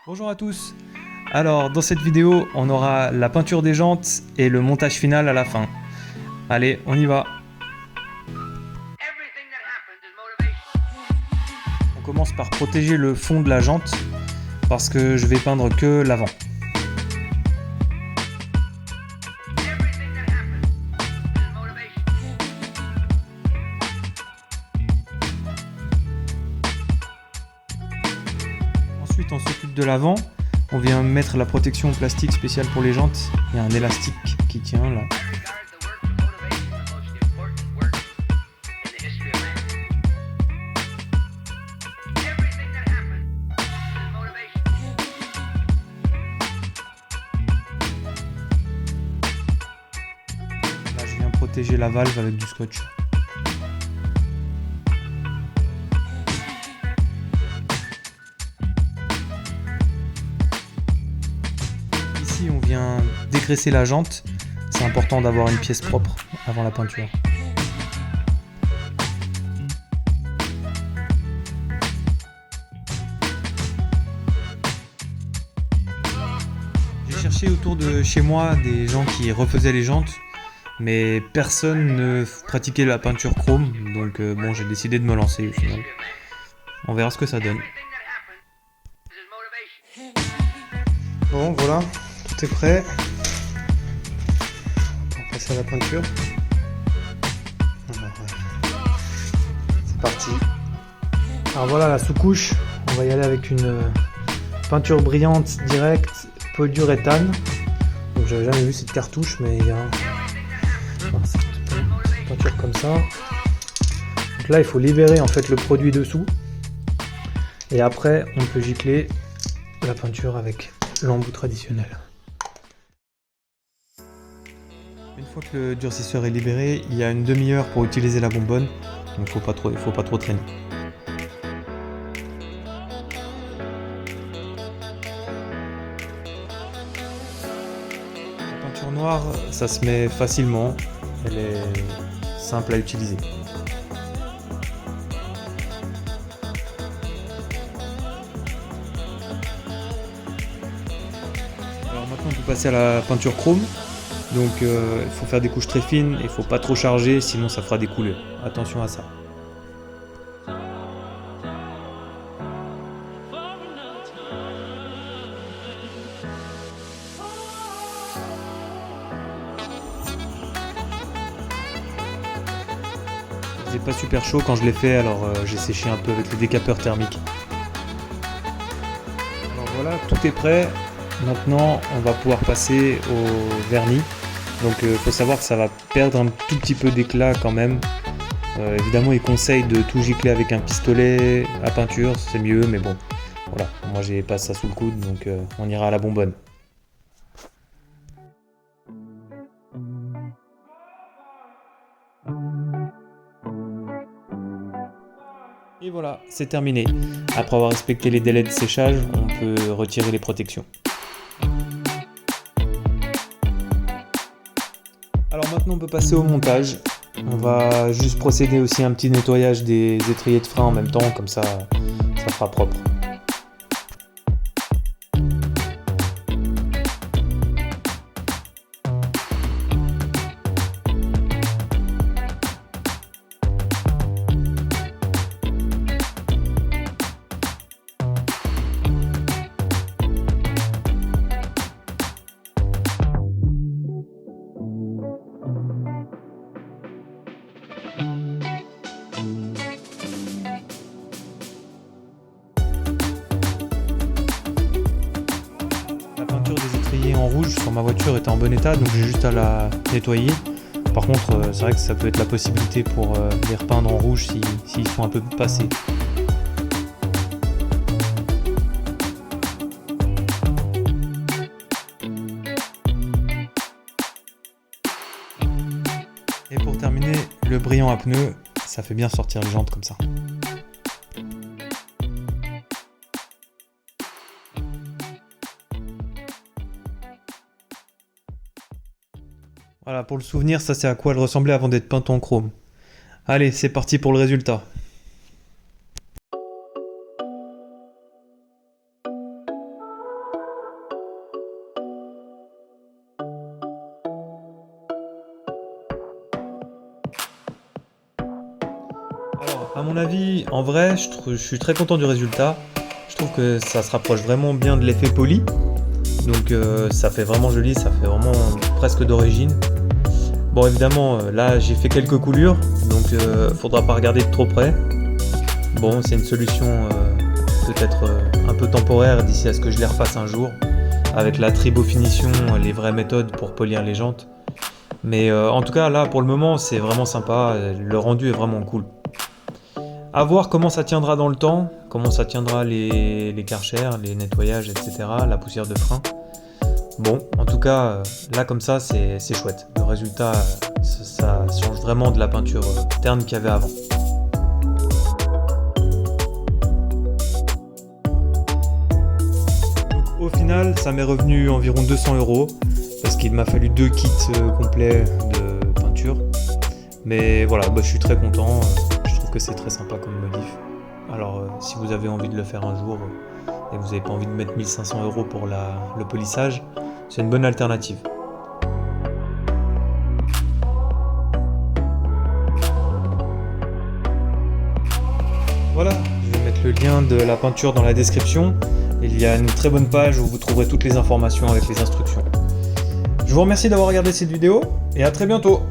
Bonjour à tous. Alors dans cette vidéo on aura la peinture des jantes et le montage final à la fin. Allez, on y va. On commence par protéger le fond de la jante parce que je vais peindre que l'avant. Ensuite on s'occupe de l'avant. On vient mettre la protection plastique spéciale pour les jantes. Il y a un élastique qui tient là. Là je viens protéger la valve avec du scotch. Ici on vient dégraisser la jante, c'est important d'avoir une pièce propre avant la peinture. J'ai cherché autour de chez moi des gens qui refaisaient les jantes, mais personne ne pratiquait la peinture chrome, donc bon, j'ai décidé de me lancer au final. On verra ce que ça donne. Bon voilà, tout est prêt. On va passer à la peinture. C'est parti. Alors voilà la sous-couche, on va y aller avec une peinture brillante directe polyuréthane. Donc j'avais jamais vu cette cartouche, mais il y a cette peinture comme ça. Donc là il faut libérer en fait le produit dessous. Et après on peut gicler la peinture avec l'embout traditionnel. Une fois que le durcisseur est libéré, il y a une demi-heure pour utiliser la bonbonne, donc faut pas trop traîner. La peinture noire, ça se met facilement, elle est simple à utiliser. Alors maintenant on peut passer à la peinture chrome. Donc il faut faire des couches très fines et il faut pas trop charger, sinon ça fera des couleurs. Attention à ça. Il faisait pas super chaud quand je l'ai fait, alors j'ai séché un peu avec le décapeur thermique. Alors voilà, tout est prêt. Maintenant on va pouvoir passer au vernis. Donc il faut savoir que ça va perdre un tout petit peu d'éclat quand même. Évidemment il conseille de tout gicler avec un pistolet à peinture, c'est mieux, mais bon, voilà, moi j'ai pas ça sous le coude, donc on ira à la bonbonne. Et voilà, c'est terminé. Après avoir respecté les délais de séchage, on peut retirer les protections. Alors maintenant on peut passer au montage. On va juste procéder aussi à un petit nettoyage des étriers de frein en même temps, comme ça fera propre. Des étriers en rouge sur ma voiture était en bon état, donc j'ai juste à la nettoyer. Par contre c'est vrai que ça peut être la possibilité pour les repeindre en rouge s'ils sont un peu passés. Et pour terminer, le brillant à pneus, ça fait bien sortir les jantes comme ça. Voilà, pour le souvenir, ça c'est à quoi elle ressemblait avant d'être peinte en chrome. Allez, c'est parti pour le résultat. À mon avis, en vrai, je suis très content du résultat. Je trouve que ça se rapproche vraiment bien de l'effet poli. Donc ça fait vraiment joli, ça fait vraiment presque d'origine. Bon évidemment, là j'ai fait quelques coulures, donc faudra pas regarder de trop près. Bon, c'est une solution peut-être un peu temporaire d'ici à ce que je les refasse un jour. Avec la tribofinition, les vraies méthodes pour polir les jantes. Mais en tout cas là pour le moment c'est vraiment sympa, le rendu est vraiment cool. À voir comment ça tiendra dans le temps, comment ça tiendra les Karcher, les nettoyages, etc., la poussière de frein. Bon, en tout cas, là comme ça, c'est chouette. Le résultat, ça change vraiment de la peinture terne qu'il y avait avant. Donc, au final, ça m'est revenu environ 200 € parce qu'il m'a fallu 2 kits complets de peinture. Mais voilà, je suis très content. Je trouve que c'est très sympa comme modif. Alors, si vous avez envie de le faire un jour et que vous n'avez pas envie de mettre 1500 € pour le polissage, c'est une bonne alternative. Voilà, je vais mettre le lien de la peinture dans la description. Il y a une très bonne page où vous trouverez toutes les informations avec les instructions. Je vous remercie d'avoir regardé cette vidéo et à très bientôt.